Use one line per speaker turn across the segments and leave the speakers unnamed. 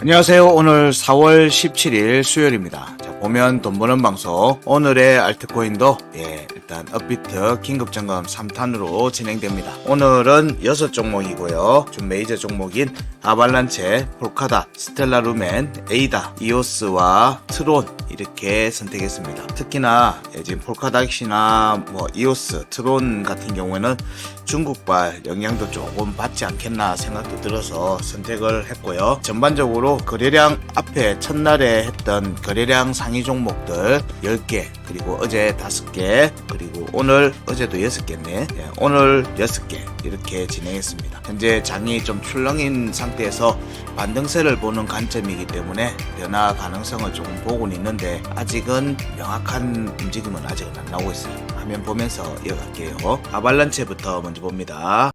안녕하세요. 오늘 4월 17일 수요일입니다. 자, 보면 돈 버는 방송. 오늘의 알트코인도 일단 업비트 긴급점검 3탄으로 진행됩니다. 오늘은 6종목이고요. 좀 메이저 종목인 아발란체, 폴카닷, 스텔라 루멘, 에이다, 이오스와 트론 이렇게 선택했습니다. 특히나 지금 폴카닷이나 이오스, 트론 같은 경우에는 중국발 영향도 조금 받지 않겠나 생각도 들어서 선택을 했고요. 전반적으로 거래량 앞에 첫날에 했던 거래량 상위 종목들 10개, 그리고 어제 5개, 그리고 오늘 어제도 6개네. 오늘 6개 이렇게 진행했습니다. 현재 장이 좀 출렁인 상태에서 반등세를 보는 관점이기 때문에 변화 가능성을 조금 보고는 있는데 아직은 명확한 움직임은 아직은 안 나오고 있어요. 화면 보면서 이어갈게요. 아발란체부터 먼저 봅니다.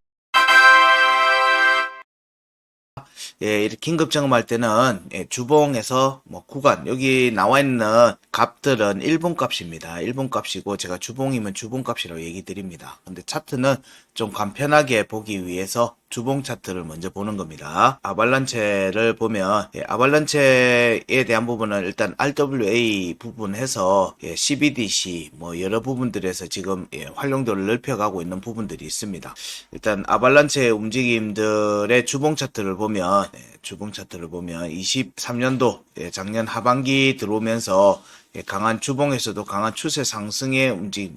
이렇게 긴급 점검할 때는 주봉에서 구간, 여기 나와 있는 값들은 1분 값입니다. 1분 값이고 제가 주봉이면 주봉 값이라고 얘기 드립니다. 근데 차트는 좀 간편하게 보기 위해서 주봉 차트를 먼저 보는 겁니다. 아발란체를 보면 아발란체에 대한 부분은 일단 RWA 부분에서 CBDC 여러 부분들에서 지금 활용도를 넓혀가고 있는 부분들이 있습니다. 일단 아발란체의 움직임들의 주봉 차트를 보면 23년도 작년 하반기 들어오면서 강한 주봉에서도 강한 추세 상승의 움직임,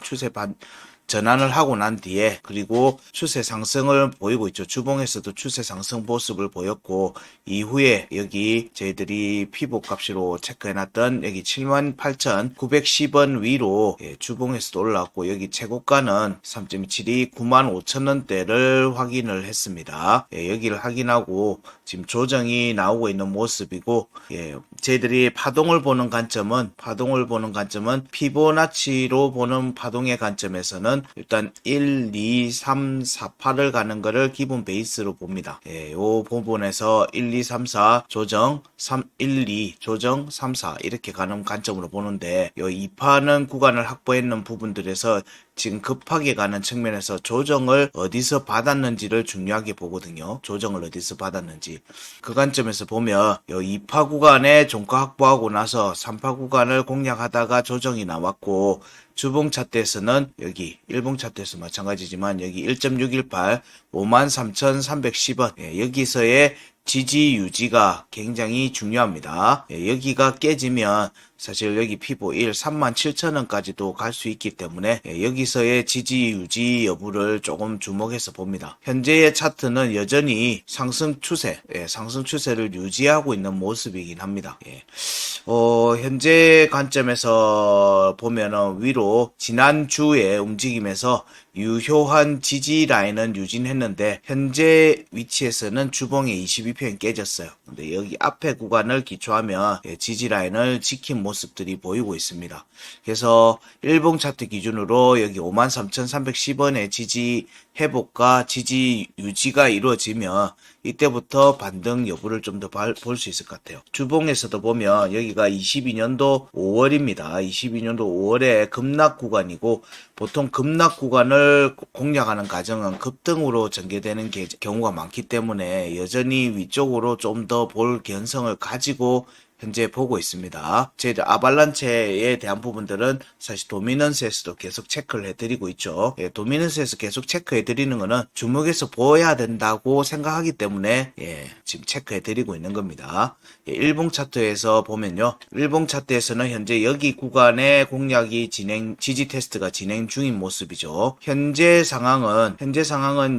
전환을 하고 난 뒤에 그리고 추세 상승을 보이고 있죠. 주봉에서도 추세 상승 모습을 보였고 이후에 여기 저희들이 피복 값으로 체크해놨던 여기 78,910원 위로 주봉에서도 올라왔고 여기 최고가는 3.27이 95,000원대를 확인을 했습니다. 여기를 확인하고 지금 조정이 나오고 있는 모습이고 저희들이 파동을 보는 관점은 피보나치로 보는 파동의 관점에서는 일단 1, 2, 3, 4, 8을 가는 거를 기본 베이스로 봅니다. 요 부분에서 1, 2, 3, 4 조정, 1, 2 조정, 3, 4 이렇게 가는 관점으로 보는데 요 2파는 구간을 확보했는 부분들에서 지금 급하게 가는 측면에서 조정을 어디서 받았는지를 중요하게 보거든요. 조정을 어디서 받았는지. 그 관점에서 보면 요 2파 구간에 종가 확보하고 나서 3파 구간을 공략하다가 조정이 나왔고 주봉 차트에서는 여기 1봉 차트에서 마찬가지지만 여기 1.618 53,310원 여기서의 지지 유지가 굉장히 중요합니다. 여기가 깨지면 사실 여기 피보 1 37,000원까지도 갈 수 있기 때문에 여기서의 지지 유지 여부를 조금 주목해서 봅니다. 현재의 차트는 여전히 상승 추세를 유지하고 있는 모습이긴 합니다. 현재 관점에서 보면은 위로 지난주에 움직임에서 유효한 지지 라인은 유진했는데 현재 위치에서는 주봉의 22평이 깨졌어요. 근데 여기 앞에 구간을 기초하면 지지 라인을 지킨 모습들이 보이고 있습니다. 그래서 일봉 차트 기준으로 여기 53,310원의 지지 회복과 지지 유지가 이루어지면 이때부터 반등 여부를 좀 더 볼 수 있을 것 같아요. 주봉에서도 보면 여기가 22년도 5월입니다. 22년도 5월에 급락 구간이고 보통 급락 구간을 공략하는 과정은 급등으로 전개되는 경우가 많기 때문에 여전히 위쪽으로 좀 더 볼 개연성을 가지고 현재 보고 있습니다. 저희들 아발란체에 대한 부분들은 사실 도미넌스에서도 계속 체크를 해드리고 있죠. 도미넌스에서 계속 체크해드리는 거는 주목해서 보여야 된다고 생각하기 때문에 지금 체크해드리고 있는 겁니다. 일봉 차트에서 보면요. 일봉 차트에서는 현재 여기 구간의 공략이 지지 테스트가 진행 중인 모습이죠. 현재 상황은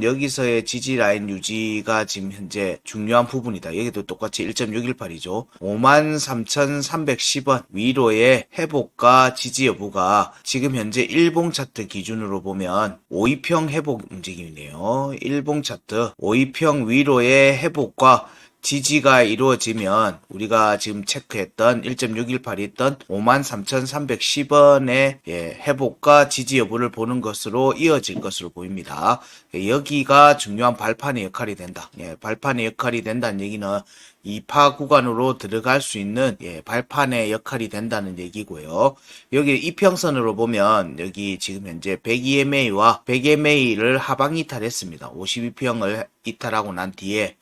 여기서의 지지 라인 유지가 지금 현재 중요한 부분이다. 여기도 똑같이 1.618이죠. 53,310원 위로의 회복과 지지 여부가 지금 현재 일봉 차트 기준으로 보면 5위평 회복 움직임이네요. 일봉 차트 5위평 위로의 회복과 지지가 이루어지면 우리가 지금 체크했던 1.618이 있던 53,310원의 회복과 지지 여부를 보는 것으로 이어질 것으로 보입니다. 여기가 중요한 발판의 역할이 된다. 발판의 역할이 된다는 얘기는 2파 구간으로 들어갈 수 있는 발판의 역할이 된다는 얘기고요. 여기 이평선으로 보면 여기 지금 현재 102MA와 100MA를 하방 이탈했습니다. 52평을 이탈하고 난 뒤에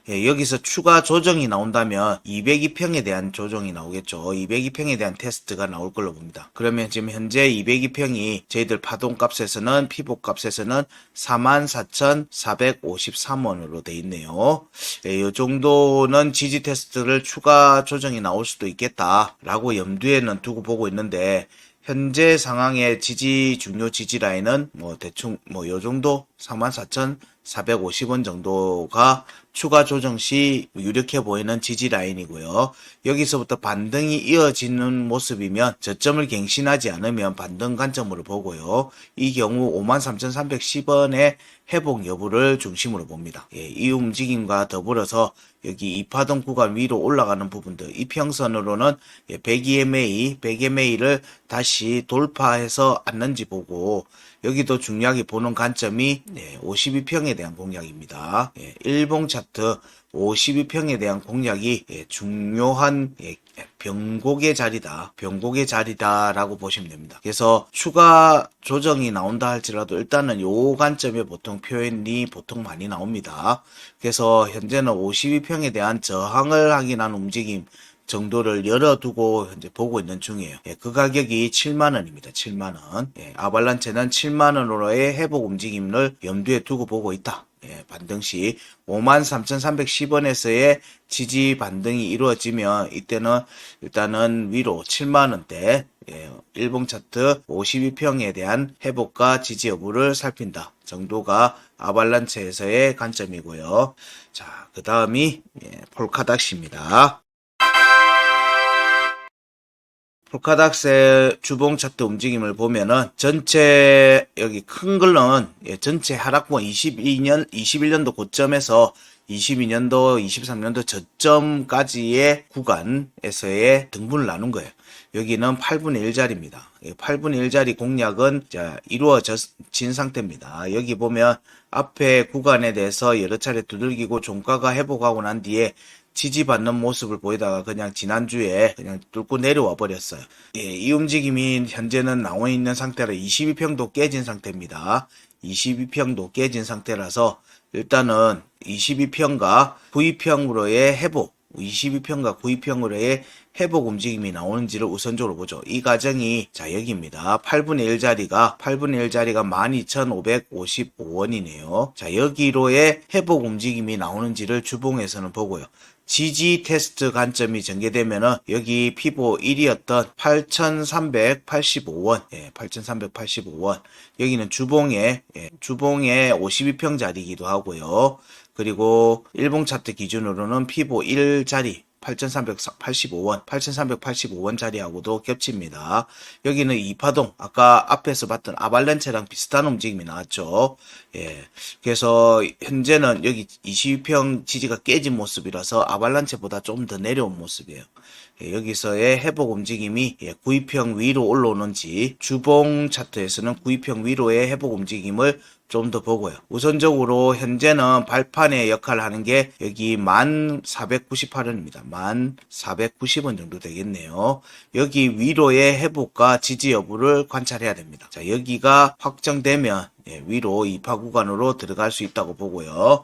여기서 추가 조정이 나온다면 202평에 대한 조정이 나오겠죠. 202평에 대한 테스트가 나올 걸로 봅니다. 그러면 지금 현재 202평이 저희들 파동값에서는 피복값에서는 44,453원으로 돼 있네요. 이 정도는 지지 테스트를 추가 조정이 나올 수도 있겠다라고 염두에는 두고 보고 있는데 현재 상황의 중요 지지 라인은 대충 요 정도 44,450원 정도가 추가 조정 시 유력해 보이는 지지 라인이고요. 여기서부터 반등이 이어지는 모습이면 저점을 갱신하지 않으면 반등 관점으로 보고요. 이 경우 53,310원의 회복 여부를 중심으로 봅니다. 이 움직임과 더불어서 여기 이파동 구간 위로 올라가는 부분들, 이평선으로는 102MA, 100MA를 다시 돌파해서 앉는지 보고 여기도 중요하게 보는 관점이 52평에 대한 공략입니다. 일봉 차트 52평에 대한 공략이 중요한 변곡의 자리다라고 보시면 됩니다. 그래서 추가 조정이 나온다 할지라도 일단은 요 관점에 보통 표현이 보통 많이 나옵니다. 그래서 현재는 52평에 대한 저항을 확인하는 움직임 정도를 열어두고 현재 보고 있는 중이에요. 그 가격이 7만원입니다. 7만원. 아발란체는 7만원으로의 회복 움직임을 염두에 두고 보고 있다. 반등 시 53,310원에서의 지지 반등이 이루어지면 이때는 일단은 위로 7만원대 일봉 차트 52평에 대한 회복과 지지 여부를 살핀다 정도가 아발란체에서의 관점이고요. 자, 그 다음이 폴카닥시입니다. 폴카닥스의 주봉 차트 움직임을 보면은 전체 여기 큰 걸로는 전체 하락권 21년도 고점에서 22년도, 23년도 저점까지의 구간에서의 등분을 나눈 거예요. 여기는 8분의 1자리입니다. 8분의 1자리 공략은 이루어진 상태입니다. 여기 보면 앞에 구간에 대해서 여러 차례 두들기고 종가가 회복하고 난 뒤에 지지받는 모습을 보이다가 그냥 지난주에 그냥 뚫고 내려와 버렸어요. 이 움직임이 현재는 나와 있는 상태라 22평도 깨진 상태입니다. 22평도 깨진 상태라서 일단은 22평과 9평으로의 회복, 22평과 9평으로의 회복 움직임이 나오는지를 우선적으로 보죠. 이 과정이 자 여기입니다. 8분의 1자리가 12,555원이네요. 자 여기로의 회복 움직임이 나오는지를 주봉에서는 보고요. 지지 테스트 관점이 전개되면은 여기 피보 1이었던 8,385원, 8,385원. 여기는 주봉의 52평 자리이기도 하고요. 그리고 일봉 차트 기준으로는 피보 1자리 8,385원 자리하고도 겹칩니다. 여기는 이파동, 아까 앞에서 봤던 아발란체랑 비슷한 움직임이 나왔죠. 그래서 현재는 여기 22평 지지가 깨진 모습이라서 아발란체보다 좀 더 내려온 모습이에요. 여기서의 회복 움직임이 9평 위로 올라오는지 주봉 차트에서는 9평 위로의 회복 움직임을 좀 더 보고요. 우선적으로 현재는 발판의 역할을 하는 게 여기 1498원입니다. 1490원 정도 되겠네요. 여기 위로의 회복과 지지 여부를 관찰해야 됩니다. 자, 여기가 확정되면 위로 이파 구간으로 들어갈 수 있다고 보고요.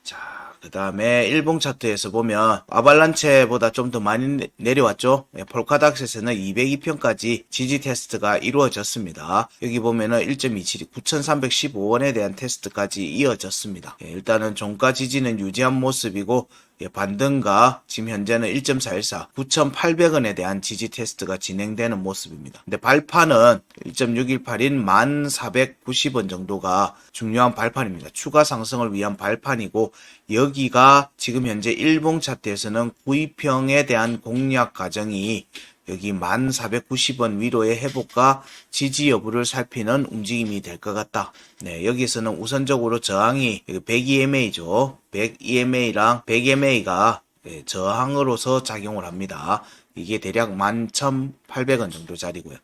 자, 그 다음에 일봉 차트에서 보면 아발란체보다 좀 더 많이 내려왔죠. 폴카닥스에서는 202평까지 지지 테스트가 이루어졌습니다. 여기 보면은 1.27이 9,315원에 대한 테스트까지 이어졌습니다. 일단은 종가 지지는 유지한 모습이고 반등과 지금 현재는 1.414, 9,800원에 대한 지지 테스트가 진행되는 모습입니다. 근데 발판은 1.618인 1,490원 정도가 중요한 발판입니다. 추가 상승을 위한 발판이고 여기가 지금 현재 일봉 차트에서는 9평에 대한 공략 과정이 여기 1490원 위로의 회복과 지지 여부를 살피는 움직임이 될 것 같다. 여기서는 우선적으로 저항이 102MA죠. 102MA랑 100MA가 저항으로서 작용을 합니다. 이게 대략 11,800원 정도짜리고요.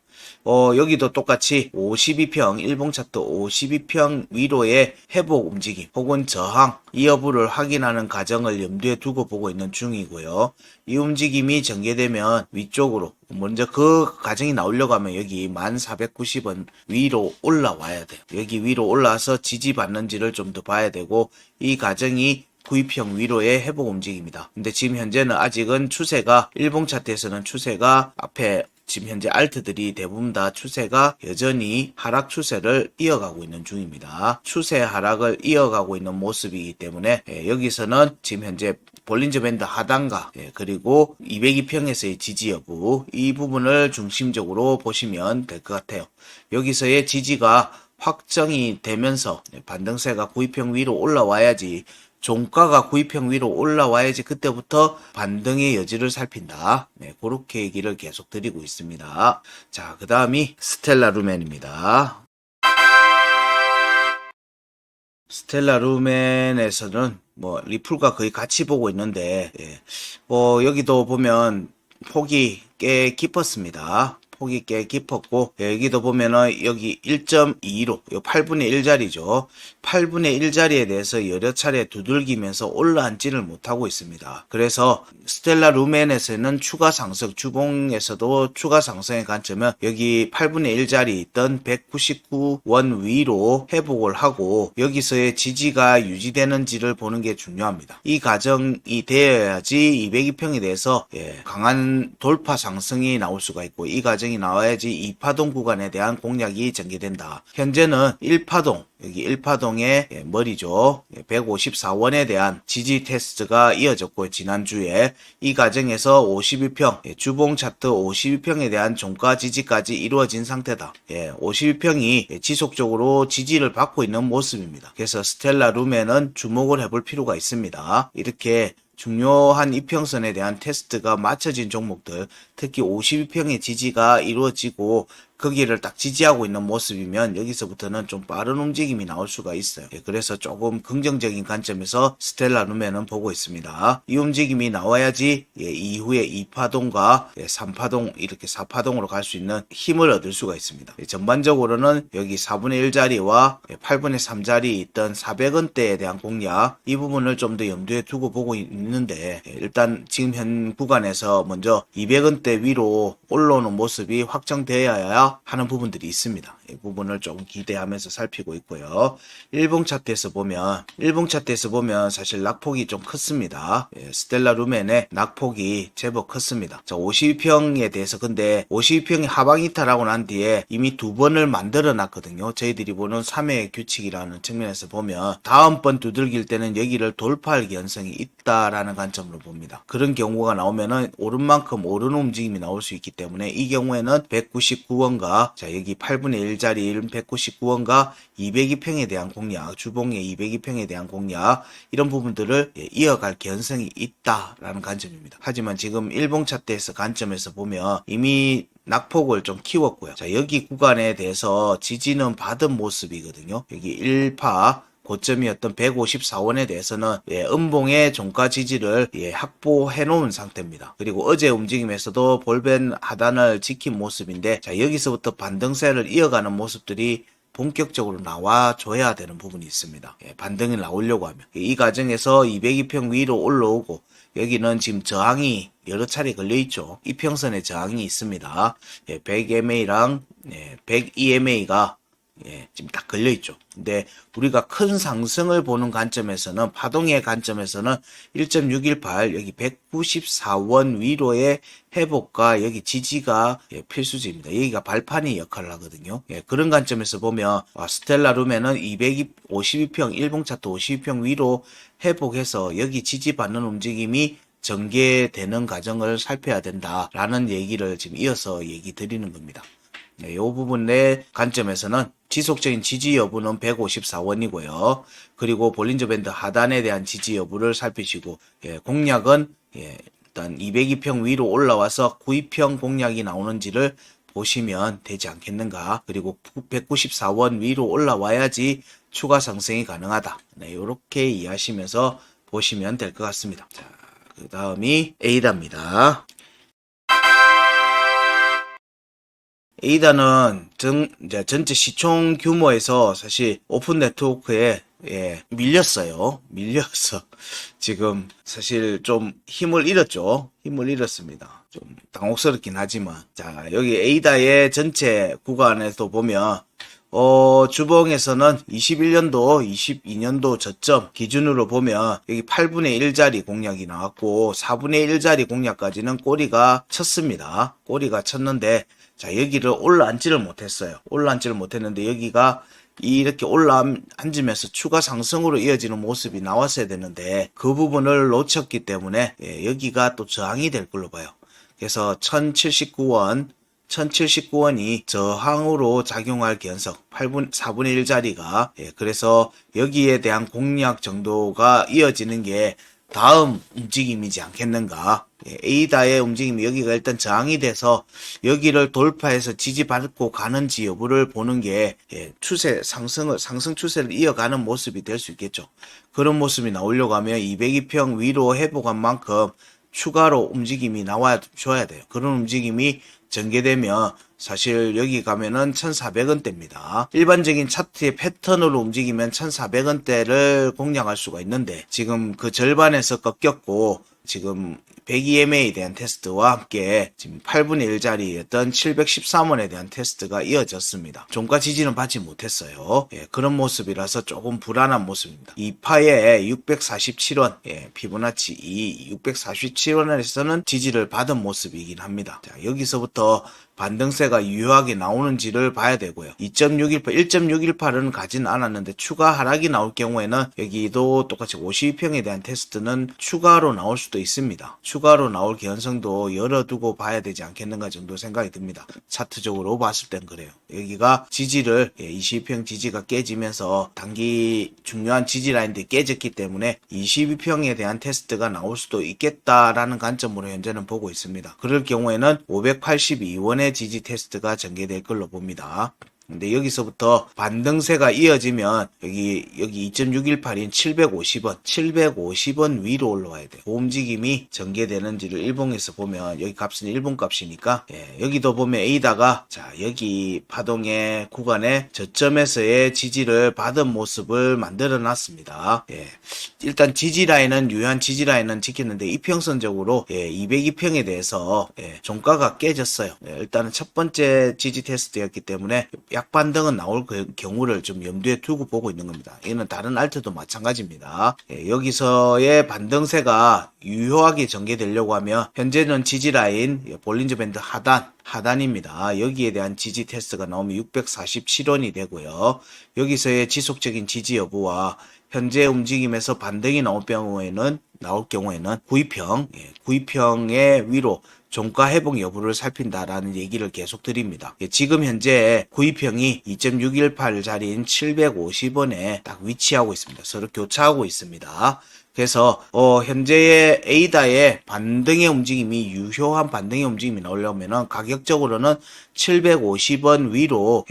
여기도 똑같이 52평, 일봉 차트 52평 위로의 회복 움직임 혹은 저항 이 여부를 확인하는 과정을 염두에 두고 보고 있는 중이고요. 이 움직임이 전개되면 위쪽으로 먼저 그 과정이 나오려고 하면 여기 1490원 위로 올라와야 돼요. 여기 위로 올라와서 지지받는지를 좀 더 봐야 되고 이 과정이 9위평 위로의 회복 움직임이다. 근데 지금 현재는 아직은 추세가 일봉 차트에서는 추세가 앞에 지금 현재 알트들이 대부분 다 추세가 여전히 하락 추세를 이어가고 있는 중입니다. 추세 하락을 이어가고 있는 모습이기 때문에 여기서는 지금 현재 볼린저 밴드 하단가 그리고 202평에서의 지지 여부 이 부분을 중심적으로 보시면 될 것 같아요. 여기서의 지지가 확정이 되면서 반등세가 9위평 위로 올라와야지 종가가 9위평 위로 올라와야지 그때부터 반등의 여지를 살핀다. 그렇게 얘기를 계속 드리고 있습니다. 자, 그 다음이 스텔라 루멘입니다. 스텔라 루멘에서는 리플과 거의 같이 보고 있는데 여기도 보면 폭이 꽤 깊었습니다. 폭이 꽤 깊었고 여기도 보면은 여기 1.25 요 8분의 1자리죠. 8분의 1자리에 대해서 여러 차례 두들기면서 올라앉지를 못하고 있습니다. 그래서 스텔라 루멘에서는 추가 상승, 주봉에서도 추가 상승의 관점은 여기 8분의 1자리 있던 199원 위로 회복을 하고 여기서의 지지가 유지되는지를 보는 게 중요합니다. 이 과정이 되어야지 202평에 대해서 강한 돌파 상승이 나올 수가 있고 이 과정이 나와야지 2파동 구간에 대한 공략이 전개된다. 현재는 1파동 여기 1파동의 머리죠. 154원에 대한 지지 테스트가 이어졌고 지난주에 이 과정에서 52평 주봉 차트 52평에 대한 종가 지지까지 이루어진 상태다. 52평이 지속적으로 지지를 받고 있는 모습입니다. 그래서 스텔라 루멘은 주목을 해볼 필요가 있습니다. 이렇게 중요한 이평선에 대한 테스트가 맞춰진 종목들, 특히 52평의 지지가 이루어지고 거기를 딱 지지하고 있는 모습이면 여기서부터는 좀 빠른 움직임이 나올 수가 있어요. 그래서 조금 긍정적인 관점에서 스텔라 루멘은 보고 있습니다. 이 움직임이 나와야지 이후에 2파동과 3파동 이렇게 4파동으로 갈 수 있는 힘을 얻을 수가 있습니다. 전반적으로는 여기 4분의 1자리와 8분의 3자리 있던 400원대에 대한 공략 이 부분을 좀 더 염두에 두고 보고 있는데 일단 지금 현 구간에서 먼저 200원대 위로 올라오는 모습이 확정되어야 하는 부분들이 있습니다. 이 부분을 조금 기대하면서 살피고 있고요. 일봉 차트에서 보면 사실 낙폭이 좀 컸습니다. 스텔라 루멘의 낙폭이 제법 컸습니다. 자, 52평에 대해서 근데 52평이 하방 이탈하고 난 뒤에 이미 두 번을 만들어 놨거든요. 저희들이 보는 3회 규칙이라는 측면에서 보면 다음번 두들길 때는 여기를 돌파할 가능성이 있다라는 관점으로 봅니다. 그런 경우가 나오면은 오른 만큼 오르는 움직임이 나올 수 있기 때문에 이 경우에는 199원과 자 여기 8분의 1자리 199원과 202평에 대한 공략, 주봉의 202평에 대한 공략 이런 부분들을 이어갈 가능성이 있다라는 관점입니다. 하지만 지금 일봉 차트에서 관점에서 보면 이미 낙폭을 좀 키웠고요. 자 여기 구간에 대해서 지지는 받은 모습이거든요. 여기 1파 고점이었던 154원에 대해서는 음봉의 종가 지지를 확보해 놓은 상태입니다. 그리고 어제 움직임에서도 볼벤 하단을 지킨 모습인데 자 여기서부터 반등세를 이어가는 모습들이 본격적으로 나와줘야 되는 부분이 있습니다. 반등이 나오려고 하면 이 과정에서 202평 위로 올라오고 여기는 지금 저항이 여러 차례 걸려있죠. 이평선에 저항이 있습니다. 100MA랑 100EMA가 지금 딱 걸려있죠. 근데 우리가 큰 상승을 보는 관점에서는 파동의 관점에서는 1.618 여기 194원 위로의 회복과 여기 지지가 필수지입니다. 여기가 발판이 역할을 하거든요. 그런 관점에서 보면 스텔라 루멘은 252평 일봉 차트 52평 위로 회복해서 여기 지지받는 움직임이 전개되는 과정을 살펴야 된다라는 얘기를 지금 이어서 얘기 드리는 겁니다. 이 부분의 관점에서는 지속적인 지지 여부는 154원이고요. 그리고 볼린저 밴드 하단에 대한 지지 여부를 살피시고 공략은 일단 202평 위로 올라와서 9위평 공략이 나오는지를 보시면 되지 않겠는가. 그리고 194원 위로 올라와야지 추가 상승이 가능하다. 이렇게 이해하시면서 보시면 될 것 같습니다. 자, 그 다음이 에이다입니다. 에이다는 이제 전체 시총 규모에서 사실 오픈 네트워크에 밀렸어요. 밀려서 지금 사실 좀 힘을 잃었죠. 힘을 잃었습니다. 좀 당혹스럽긴 하지만. 자, 여기 에이다의 전체 구간에서 보면 주봉에서는 21년도, 22년도 저점 기준으로 보면 여기 8분의 1짜리 공략이 나왔고 4분의 1짜리 공략까지는 꼬리가 쳤습니다. 꼬리가 쳤는데 자, 여기를 올라앉지를 못했어요. 올라앉지를 못했는데 여기가 이렇게 올라앉으면서 추가 상승으로 이어지는 모습이 나왔어야 되는데 그 부분을 놓쳤기 때문에 여기가 또 저항이 될 걸로 봐요. 그래서 1079원이 저항으로 작용할 개연성 4분의 1짜리가 그래서 여기에 대한 공략 정도가 이어지는 게 다음 움직임이지 않겠는가. 에이다의 움직임이 여기가 일단 저항이 돼서 여기를 돌파해서 지지받고 가는지 여부를 보는 게 상승 추세를 이어가는 모습이 될 수 있겠죠. 그런 모습이 나오려고 하면 202평 위로 회복한 만큼 추가로 움직임이 나와줘야 돼요. 그런 움직임이 전개되면 사실 여기 가면은 1400원대입니다. 일반적인 차트의 패턴으로 움직이면 1400원대를 공략할 수가 있는데 지금 그 절반에서 꺾였고 지금 102MA에 대한 테스트와 함께 지금 8분의 1짜리였던 713원에 대한 테스트가 이어졌습니다. 종가 지지는 받지 못했어요. 그런 모습이라서 조금 불안한 모습입니다. 이 파에 647원, 피보나치 647원에서는 지지를 받은 모습이긴 합니다. 자, 여기서부터 반등세가 유효하게 나오는지를 봐야 되고요. 1.618은 가진 않았는데 추가 하락이 나올 경우에는 여기도 똑같이 52평에 대한 테스트는 추가로 나올 수도 있습니다. 추가로 나올 개연성도 열어두고 봐야 되지 않겠는가 정도 생각이 듭니다. 차트적으로 봤을 땐 그래요. 여기가 지지를 22평 지지가 깨지면서 단기 중요한 지지 라인들이 깨졌기 때문에 22평에 대한 테스트가 나올 수도 있겠다라는 관점으로 현재는 보고 있습니다. 그럴 경우에는 582원의 지지 테스트가 전개될 걸로 봅니다. 근데 여기서부터 반등세가 이어지면 여기 2.618인 750원 위로 올라와야 돼요. 그 움직임이 전개되는지를 일봉에서 보면 여기 값은 일본 값이니까 여기도 보면 에이다가 자 여기 파동의 구간에 저점에서의 지지를 받은 모습을 만들어 놨습니다. 일단 지지라인은 유효한 지지라인은 지켰는데 이평선적으로 202평에 대해서 종가가 깨졌어요. 일단은 첫 번째 지지 테스트였기 때문에 약반등은 나올 경우를 좀 염두에 두고 보고 있는 겁니다. 이는 다른 알트도 마찬가지입니다. 여기서의 반등세가 유효하게 전개되려고 하면 현재는 지지라인 볼린저 밴드 하단입니다. 여기에 대한 지지 테스트가 나오면 647원이 되고요. 여기서의 지속적인 지지 여부와 현재 움직임에서 반등이 나올 경우에는 9위평의 위로 종가 회복 여부를 살핀다라는 얘기를 계속 드립니다. 지금 현재 9위평이 2.618짜리인 750원에 딱 위치하고 있습니다. 서로 교차하고 있습니다. 그래서 현재의 에이다의 반등의 움직임이 유효한 반등의 움직임이 나오려면은 가격적으로는 750원 위로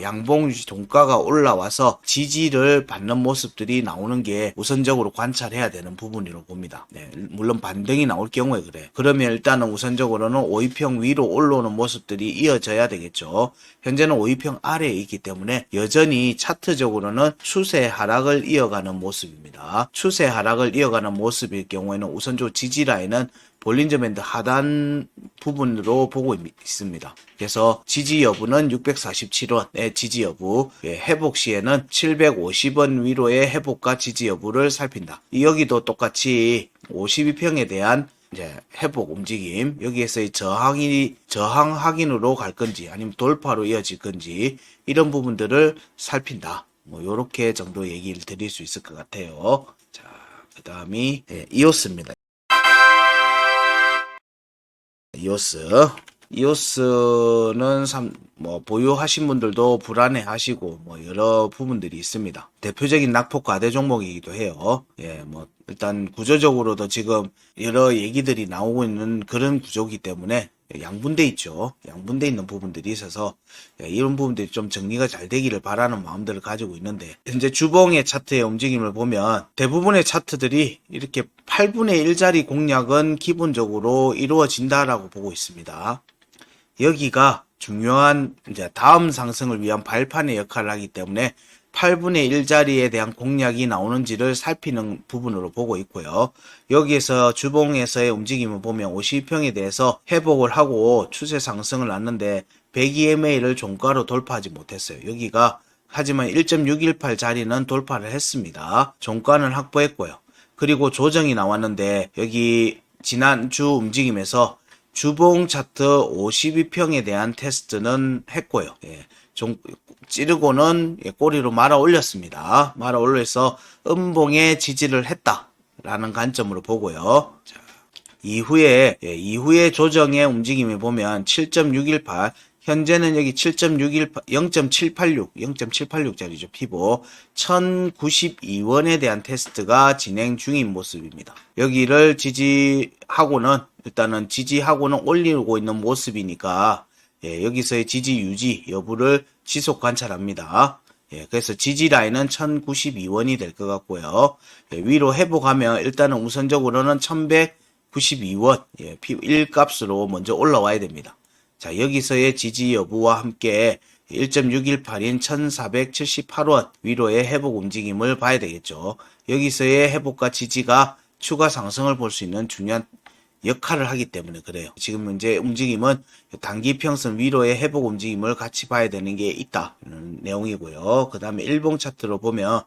양봉 종가가 올라와서 지지를 받는 모습들이 나오는 게 우선적으로 관찰해야 되는 부분이라고 봅니다. 물론 반등이 나올 경우에 그래. 그러면 일단은 우선적으로는 5위평 위로 올라오는 모습들이 이어져야 되겠죠. 현재는 5위평 아래에 있기 때문에 여전히 차트적으로는 추세 하락을 이어가는 모습입니다. 추세 하락을 이어가는 모습일 경우에는 우선적으로 지지 라인은 볼린저 밴드 하단 부분으로 보고 있습니다. 그래서 지지 여부는 647원의 지지 여부, 회복 시에는 750원 위로의 회복과 지지 여부를 살핀다. 여기도 똑같이 52평에 대한 이제 회복 움직임, 여기에서의 저항 확인으로 갈 건지 아니면 돌파로 이어질 건지 이런 부분들을 살핀다. 요렇게 정도 얘기를 드릴 수 있을 것 같아요. 자, 그 다음이 이오스입니다. 이오스는 보유하신 분들도 불안해하시고 여러 부분들이 있습니다. 대표적인 낙폭 과대 종목이기도 해요. 일단 구조적으로도 지금 여러 얘기들이 나오고 있는 그런 구조이기 때문에 양분돼 있죠. 양분돼 있는 부분들이 있어서 이런 부분들이 좀 정리가 잘 되기를 바라는 마음들을 가지고 있는데, 현재 주봉의 차트의 움직임을 보면 대부분의 차트들이 이렇게 8분의 1짜리 공략은 기본적으로 이루어진다라고 보고 있습니다. 여기가 중요한 이제 다음 상승을 위한 발판의 역할을 하기 때문에 8분의 1짜리에 대한 공략이 나오는지를 살피는 부분으로 보고 있고요. 여기에서 주봉에서의 움직임을 보면 52평에 대해서 회복을 하고 추세 상승을 났는데 102MA를 종가로 돌파하지 못했어요. 여기가 하지만 1.618 자리는 돌파를 했습니다. 종가는 확보했고요. 그리고 조정이 나왔는데 여기 지난주 움직임에서 주봉 차트 52평에 대한 테스트는 했고요. 찌르고는 꼬리로 말아 올렸습니다. 말아 올려서 음봉에 지지를 했다라는 관점으로 보고요. 자, 이후에 조정의 움직임을 보면 7.618, 현재는 여기 7.618, 0.786짜리죠. 피보 1092원에 대한 테스트가 진행 중인 모습입니다. 여기를 일단은 지지하고는 올리고 있는 모습이니까 여기서의 지지 유지 여부를 지속 관찰합니다. 그래서 지지 라인은 1092원이 될 것 같고요. 위로 회복하면 일단은 우선적으로는 1192원 1값으로 먼저 올라와야 됩니다. 자, 여기서의 지지 여부와 함께 1.618인 1478원 위로의 회복 움직임을 봐야 되겠죠. 여기서의 회복과 지지가 추가 상승을 볼 수 있는 중요한 역할을 하기 때문에 그래요. 지금 현재 움직임은 단기 평선 위로의 회복 움직임을 같이 봐야 되는 게 있다는 내용이고요. 그 다음에 일봉 차트로 보면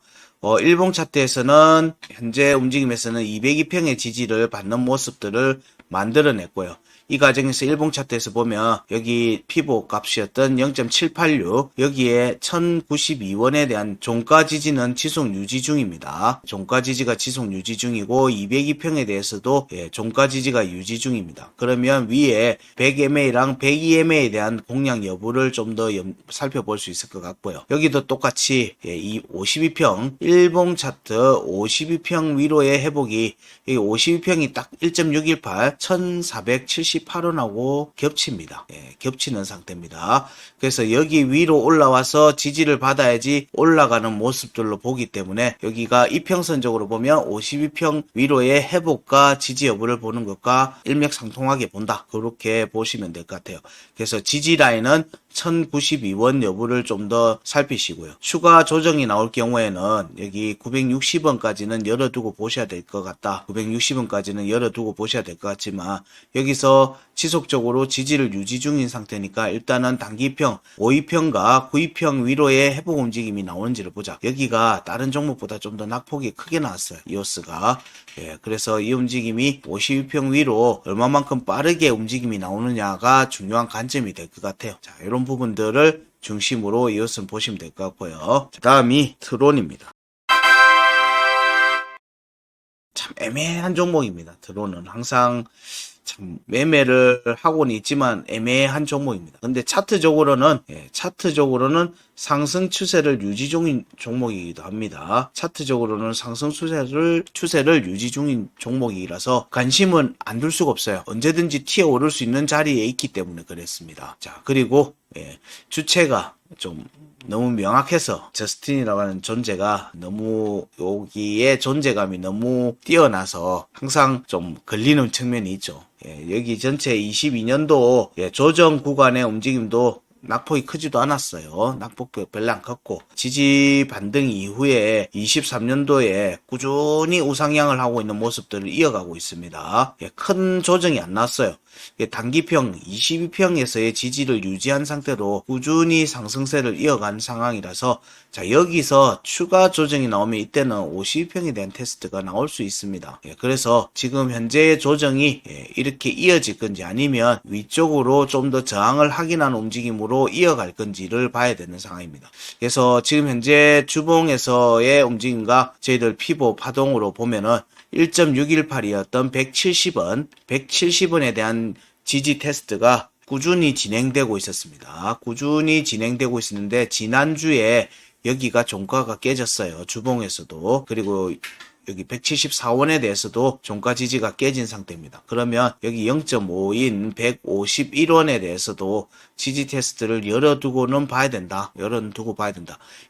일봉 차트에서는 현재 움직임에서는 202평의 지지를 받는 모습들을 만들어냈고요. 이 과정에서 일봉 차트에서 보면 여기 피보 값이었던 0.786 여기에 1092원에 대한 종가 지지는 지속 유지 중입니다. 종가 지지가 지속 유지 중이고 202평에 대해서도 종가 지지가 유지 중입니다. 그러면 위에 100MA랑 102MA에 대한 공략 여부를 좀 더 살펴볼 수 있을 것 같고요. 여기도 똑같이 이 52평 일봉 차트 52평 위로의 회복이 여기 52평이 딱 1.618 1478원하고 겹칩니다. 겹치는 상태입니다. 그래서 여기 위로 올라와서 지지를 받아야지 올라가는 모습들로 보기 때문에 여기가 이평선적으로 보면 52평 위로의 회복과 지지 여부를 보는 것과 일맥상통하게 본다. 그렇게 보시면 될 것 같아요. 그래서 지지 라인은 1092원 여부를 좀 더 살피시고요. 추가 조정이 나올 경우에는 여기 960원까지는 열어두고 보셔야 될 것 같다. 960원까지는 열어두고 보셔야 될 것 같지만 여기서 지속적으로 지지를 유지 중인 상태니까 일단은 단기평 5위평과 9위평 위로의 회복 움직임이 나오는지를 보자. 여기가 다른 종목보다 좀 더 낙폭이 크게 나왔어요. 이오스가. 그래서 이 움직임이 52평 위로 얼마만큼 빠르게 움직임이 나오느냐가 중요한 관점이 될 것 같아요. 자, 이런 부분들을 중심으로 이것은 보시면 될 것 같고요. 다음이 트론입니다. 참 애매한 종목입니다. 트론은 항상 참 매매를 하고는 있지만 애매한 종목입니다. 근데 차트적으로는 상승 추세를 유지 중인 종목이기도 합니다. 차트적으로는 상승 추세를 유지 중인 종목이라서 관심은 안 둘 수가 없어요. 언제든지 튀어 오를 수 있는 자리에 있기 때문에 그랬습니다. 자, 그리고 주체가 좀 너무 명확해서 저스틴이라고 하는 존재가 너무 여기에 존재감이 너무 뛰어나서 항상 좀 걸리는 측면이 있죠. 여기 전체 22년도 조정 구간의 움직임도 낙폭이 크지도 않았어요. 낙폭 별로 안 컸고 지지 반등 이후에 23년도에 꾸준히 우상향을 하고 있는 모습들을 이어가고 있습니다. 큰 조정이 안 났어요. 단기평 22평에서의 지지를 유지한 상태로 꾸준히 상승세를 이어간 상황이라서 자, 여기서 추가 조정이 나오면 이때는 52평에 대한 테스트가 나올 수 있습니다. 그래서 지금 현재의 조정이 이렇게 이어질 건지 아니면 위쪽으로 좀 더 저항을 확인하는 움직임으로 이어갈 건지를 봐야 되는 상황입니다. 그래서 지금 현재 주봉에서의 움직임과 저희들 피보 파동으로 보면은 1.618이었던 170원에 대한 지지 테스트가 꾸준히 진행되고 있었습니다. 꾸준히 진행되고 있었는데 지난주에 여기가 종가가 깨졌어요. 주봉에서도. 그리고 여기 174원에 대해서도 종가 지지가 깨진 상태입니다. 그러면 여기 0.5인 151원에 대해서도 지지 테스트를 열어두고 봐야 된다.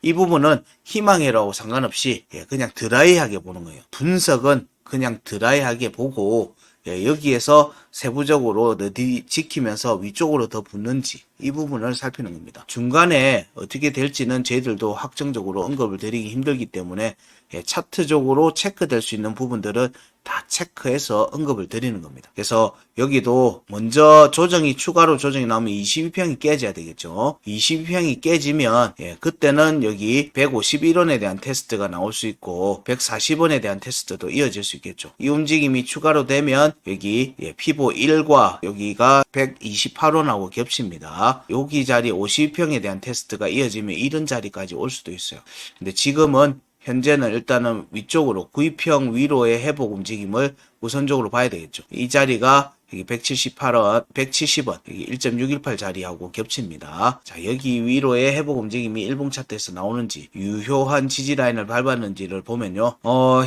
이 부분은 희망이라고 상관없이 그냥 드라이하게 보는 거예요. 분석은 그냥 드라이하게 보고 여기에서 세부적으로 어디 지키면서 위쪽으로 더 붙는지 이 부분을 살피는 겁니다. 중간에 어떻게 될지는 저희들도 확정적으로 언급을 드리기 힘들기 때문에 차트적으로 체크될 수 있는 부분들은 다 체크해서 언급을 드리는 겁니다. 그래서 여기도 먼저 추가로 조정이 나오면 22평이 깨져야 되겠죠. 22평이 깨지면 그때는 여기 151원에 대한 테스트가 나올 수 있고 140원에 대한 테스트도 이어질 수 있겠죠. 이 움직임이 추가로 되면 여기 피보 1과 여기가 128원하고 겹칩니다. 여기 자리 52평에 대한 테스트가 이어지면 이런 자리까지 올 수도 있어요. 근데 지금은 현재는 일단은 위쪽으로 9평 위로의 회복 움직임을 우선적으로 봐야 되겠죠. 이 자리가 여기 178원, 170원, 여기 1.618 자리하고 겹칩니다. 자, 여기 위로의 회복 움직임이 일봉 차트에서 나오는지, 유효한 지지 라인을 밟았는지를 보면요.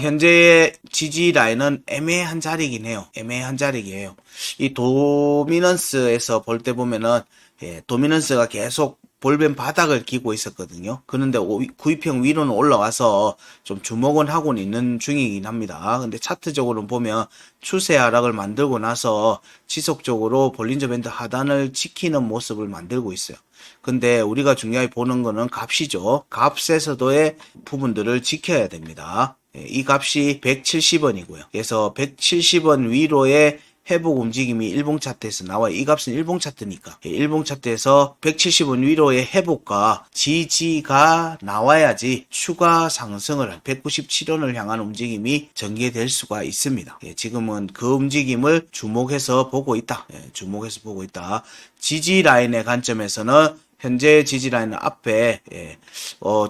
현재의 지지 라인은 애매한 자리긴 해요. 이 도미넌스에서 볼 때 보면은, 도미넌스가 계속 볼벤 바닥을 기고 있었거든요. 그런데 9위평 위로는 올라와서 좀 주목은 하고는 있는 중이긴 합니다. 근데 차트적으로 보면 추세 하락을 만들고 나서 지속적으로 볼린저 밴드 하단을 지키는 모습을 만들고 있어요. 근데 우리가 중요하게 보는 거는 값이죠. 값에서도의 부분들을 지켜야 됩니다. 이 값이 170원이고요. 그래서 170원 위로의 회복 움직임이 일봉 차트에서 나와요. 이 값은 일봉 차트니까. 일봉 차트에서 170원 위로의 회복과 지지가 나와야지 추가 상승을 197원을 향한 움직임이 전개될 수가 있습니다. 지금은 그 움직임을 주목해서 보고 있다. 지지 라인의 관점에서는 현재 지지라인 앞에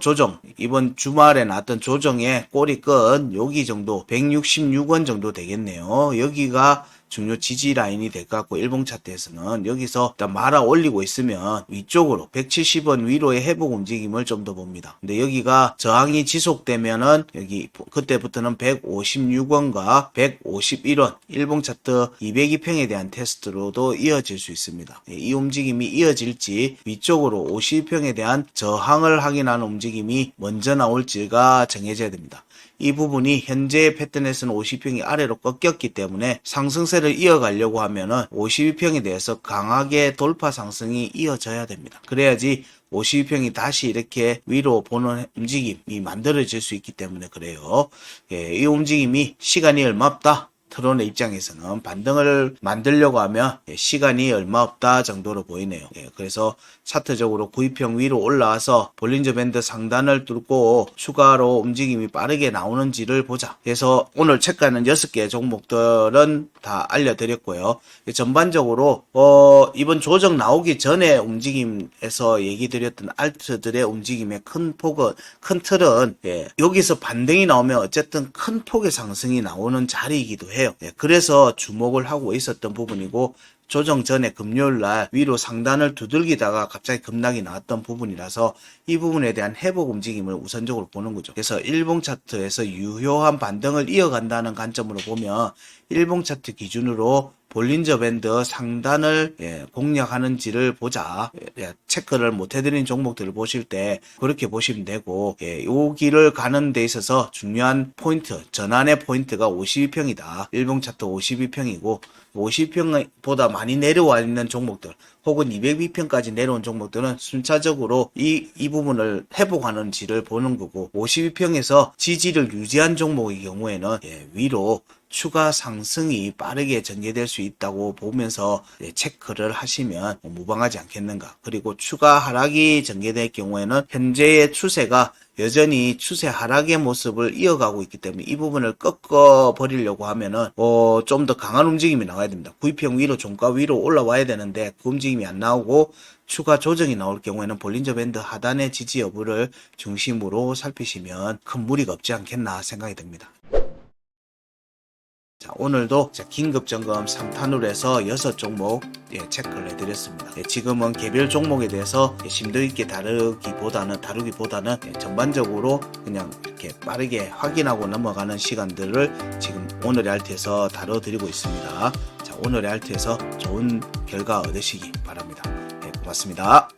조정, 이번 주말에 나왔던 조정의 꼬리끝 여기 정도 166원 정도 되겠네요. 여기가 중요 지지 라인이 될 것 같고 일봉 차트에서는 여기서 일단 말아 올리고 있으면 위쪽으로 170원 위로의 회복 움직임을 좀 더 봅니다. 근데 여기가 저항이 지속되면은 여기 그때부터는 156원과 151원 일봉 차트 202평에 대한 테스트로도 이어질 수 있습니다. 이 움직임이 이어질지 위쪽으로 52평에 대한 저항을 확인하는 움직임이 먼저 나올지가 정해져야 됩니다. 이 부분이 현재의 패턴에서는 50평이 아래로 꺾였기 때문에 상승세를 이어가려고 하면은 52평에 대해서 강하게 돌파 상승이 이어져야 됩니다. 그래야지 52평이 다시 이렇게 위로 보는 움직임이 만들어질 수 있기 때문에 그래요. 이 움직임이 시간이 얼마 없다. 트론의 입장에서는 반등을 만들려고 하면 시간이 얼마 없다 정도로 보이네요. 그래서 차트적으로 9위평 위로 올라와서 볼린저 밴드 상단을 뚫고 추가로 움직임이 빠르게 나오는지를 보자. 그래서 오늘 체크하는 6개 종목들은 다 알려드렸고요. 전반적으로 이번 조정 나오기 전에 움직임에서 얘기 드렸던 알트들의 움직임의 큰 틀은 여기서 반등이 나오면 어쨌든 큰 폭의 상승이 나오는 자리이기도 해요. 그래서 주목을 하고 있었던 부분이고 조정 전에 금요일날 위로 상단을 두들기다가 갑자기 급락이 나왔던 부분이라서 이 부분에 대한 회복 움직임을 우선적으로 보는 거죠. 그래서 일봉 차트에서 유효한 반등을 이어간다는 관점으로 보면 일봉 차트 기준으로 볼린저 밴드 상단을 공략하는지를 보자. 체크를 못 해드린 종목들을 보실 때 그렇게 보시면 되고 요 길을 가는 데 있어서 중요한 포인트, 전환의 포인트가 52평이다. 일봉 차트 52평이고 52평보다 많이 내려와 있는 종목들 혹은 202평까지 내려온 종목들은 순차적으로 이 부분을 회복하는지를 보는 거고 52평에서 지지를 유지한 종목의 경우에는 위로 추가 상승이 빠르게 전개될 수 있다고 보면서 체크를 하시면 무방하지 않겠는가. 그리고 추가 하락이 전개될 경우에는 현재의 추세가 여전히 추세 하락의 모습을 이어가고 있기 때문에 이 부분을 꺾어 버리려고 하면은 좀 더 강한 움직임이 나와야 됩니다. 9위평 위로 종가 위로 올라와야 되는데 그 움직임이 안 나오고 추가 조정이 나올 경우에는 볼린저 밴드 하단의 지지 여부를 중심으로 살피시면 큰 무리가 없지 않겠나 생각이 듭니다. 자, 자, 오늘도 긴급 점검 3탄으로 해서 6종목 체크를 해드렸습니다. 지금은 개별 종목에 대해서 심도 있게 다루기보다는 전반적으로 그냥 이렇게 빠르게 확인하고 넘어가는 시간들을 지금 오늘의 알트에서 다뤄드리고 있습니다. 자, 오늘의 알트에서 좋은 결과 얻으시기 바랍니다. 고맙습니다.